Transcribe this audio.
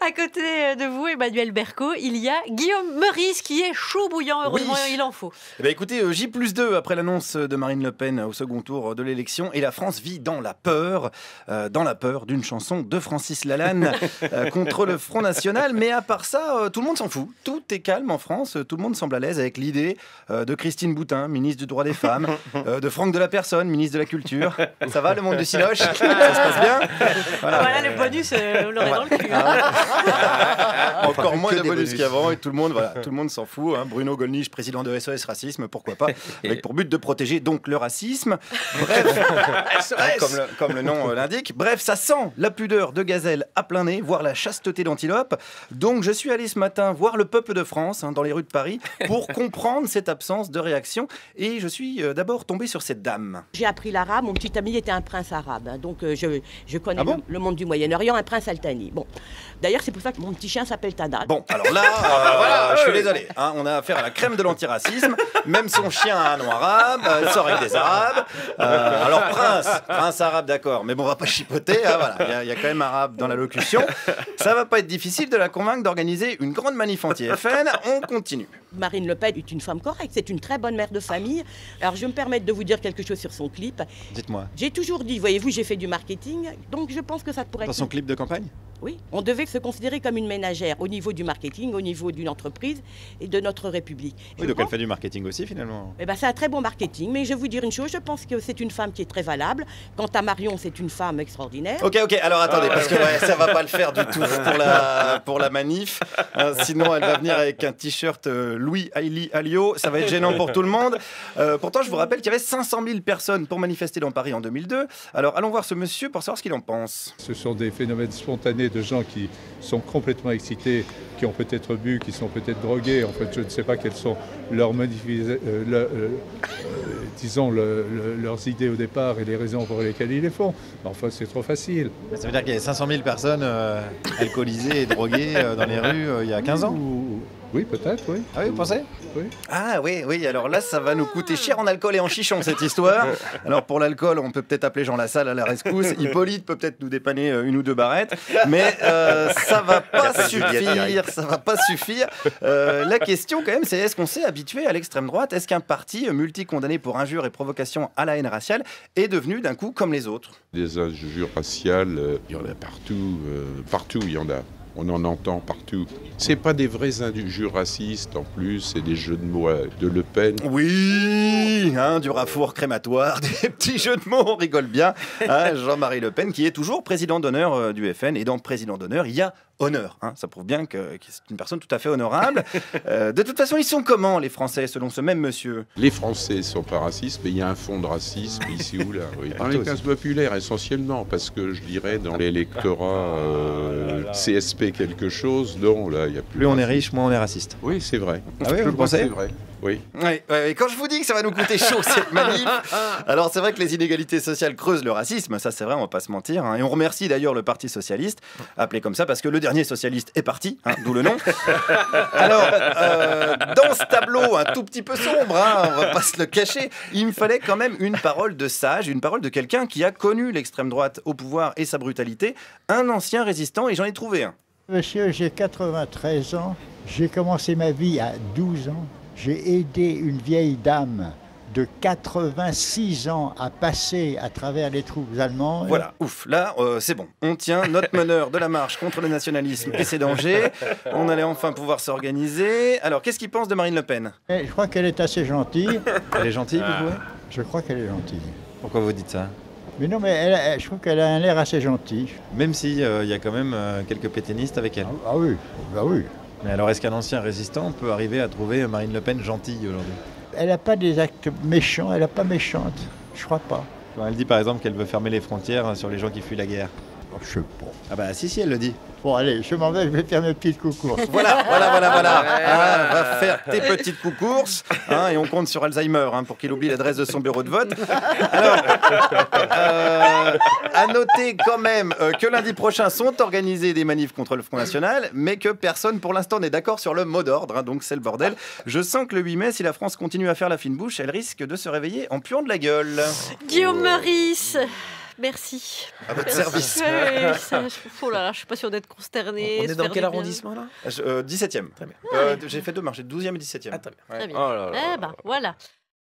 À côté de vous, Emmanuel Berco, il y a Guillaume Meurice qui est chaud bouillant. Heureusement, Oui. il en faut. Eh bien, écoutez, J+2 après l'annonce de Marine Le Pen au second tour de l'élection, et la France vit dans la peur d'une chanson de Francis Lalanne contre le Front National. Mais à part ça, tout le monde s'en fout. Tout est calme en France. Tout le monde semble à l'aise avec l'idée de Christine Boutin, ministre du droit des femmes, de Franck de la Personne, ministre de la Culture. Ça va, le monde du Cinoche? Ça se passe bien? Voilà le bonus, vous l'aurez dans le cul. Encore moins de des bonus bonus. qu'avant, et tout le monde s'en fout. Hein. Bruno Gollnisch, président de SOS Racisme, pourquoi pas, avec pour but de protéger donc le racisme. Bref, comme le nom l'indique. Bref, ça sent la pudeur de gazelle à plein nez, voire la chasteté d'antilope. Donc je suis allé ce matin voir le peuple de France dans les rues de Paris pour comprendre cette absence de réaction. Et je suis d'abord tombé sur cette dame. J'ai appris l'arabe, mon petit ami était un prince arabe, hein, donc je connais Ah bon le monde du Moyen-Orient, un prince Al-Thani. Bon, d'ailleurs c'est pour ça que mon petit chien s'appelle Tada. Bon, alors là, voilà, je suis désolé. Hein, on a affaire à la crème de l'antiracisme. Même son chien a un nom arabe, elle sort avec des arabes. Alors prince arabe, d'accord. Mais bon, on va pas chipoter. Hein, voilà, il y a quand même arabe dans la locution. Ça va pas être difficile de la convaincre d'organiser une grande manif anti-FN. On continue. Marine Le Pen est une femme correcte, c'est une très bonne mère de famille. Alors je me permets de vous dire quelque chose sur son clip. Dites-moi, J'ai toujours dit, voyez-vous, j'ai fait du marketing, donc je pense que ça pourrait dans être... son clip de campagne? Oui, on devait se considérer comme une ménagère au niveau du marketing, au niveau d'une entreprise et de notre République. Oui, Je donc elle pense- fait du marketing aussi finalement. Eh ben, c'est un très bon marketing, mais je vais vous dire une chose, je pense que c'est une femme qui est très valable. Quant à Marion, c'est une femme extraordinaire. Ok, alors attendez, parce que ça va pas le faire du tout pour la manif. Sinon, elle va venir avec un t-shirt Louis Aili Alliot. Ça va être gênant pour tout le monde. Pourtant, je vous rappelle qu'il y avait 500 000 personnes pour manifester dans Paris en 2002. Alors, allons voir ce monsieur pour savoir ce qu'il en pense. Ce sont des phénomènes spontanés de gens qui sont complètement excités, qui ont peut-être bu, qui sont peut-être drogués. En fait, je ne sais pas quelles sont leurs leurs idées au départ et les raisons pour lesquelles ils les font. Mais enfin, c'est trop facile. Ça veut dire qu'il y a 500 000 personnes alcoolisées et droguées dans les rues il y a 15 ans? Oui, peut-être, oui. Ah oui, vous pensez? Oui. Ah oui, alors là, ça va nous coûter cher en alcool et en chichon, cette histoire. Alors, pour l'alcool, on peut peut-être appeler Jean Lassalle à la rescousse. Hippolyte peut peut-être nous dépanner une ou deux barrettes. Mais ça va pas suffire. La question, quand même, c'est est-ce qu'on s'est habitué à l'extrême droite? Est-ce qu'un parti multi-condamné pour injures et provocation à la haine raciale est devenu d'un coup comme les autres? Des injures raciales, il y en a partout, partout il y en a. On en entend partout. C'est pas des vraies injures racistes en plus, c'est des jeux de mots de Le Pen. Oui, du rafour crématoire, des petits jeux de mots, on rigole bien. Jean-Marie Le Pen, qui est toujours président d'honneur du FN, et dans président d'honneur, il y a honneur. Ça prouve bien que c'est une personne tout à fait honorable. De toute façon, ils sont comment, les Français, selon ce même monsieur? Les Français sont pas racistes, mais il y a un fond de racisme ici ou là. Oui. Dans les classes populaires essentiellement, parce que je dirais dans l'électorat CSP quelque chose, non, là, il y a plus. Plus on est riche, moins on est raciste. Oui, c'est vrai. Ah oui, Je vous crois que pensez? c'est vrai. Oui. Oui, quand je vous dis que ça va nous coûter chaud cette manif, alors c'est vrai que les inégalités sociales creusent le racisme, ça c'est vrai, on va pas se mentir. Et on remercie d'ailleurs le Parti Socialiste, appelé comme ça parce que le dernier socialiste est parti, d'où le nom. Alors, dans ce tableau un tout petit peu sombre, on va pas se le cacher, il me fallait quand même une parole de sage, une parole de quelqu'un qui a connu l'extrême droite au pouvoir et sa brutalité, un ancien résistant, et j'en ai trouvé un. Monsieur, j'ai 93 ans. J'ai commencé ma vie à 12 ans. J'ai aidé une vieille dame de 86 ans à passer à travers les troupes allemandes. Voilà, ouf, là c'est bon. On tient notre meneur de la marche contre le nationalisme et ses dangers. On allait enfin pouvoir s'organiser. Alors, qu'est-ce qu'il pense de Marine Le Pen? Et je crois qu'elle est assez gentille. Elle est gentille, vous trouvez? Je crois qu'elle est gentille. Pourquoi vous dites ça? Mais non, mais je trouve qu'elle a un air assez gentil. Même si y a quand même quelques pétainistes avec elle. Ah oui, bah oui. Mais alors, est-ce qu'un ancien résistant peut arriver à trouver Marine Le Pen gentille aujourd'hui? Elle n'a pas des actes méchants, elle n'est pas méchante. Je crois pas. Quand elle dit par exemple qu'elle veut fermer les frontières sur les gens qui fuient la guerre. Oh, je sais pas. Ah bah si, elle le dit. Bon, allez, je m'en vais, je vais faire mes petites coucourses. Voilà. Va faire tes petites coucourses. Et on compte sur Alzheimer pour qu'il oublie l'adresse de son bureau de vote. Alors, à noter quand même que lundi prochain sont organisées des manifs contre le Front National, mais que personne pour l'instant n'est d'accord sur le mot d'ordre. Donc c'est le bordel. Je sens que le 8 mai, si la France continue à faire la fine bouche, elle risque de se réveiller en puant de la gueule. Guillaume Meurice, Merci. À votre Merci. service. Ouais, oh là là, je suis pas sûre d'être consternée. On est se dans faire quel du bien. arrondissement là? 17e. Très bien. J'ai fait 2 marches, j'ai 12e et 17e. Ah, très bien. Ouais. Très bien. Oh là là. Eh ben, voilà.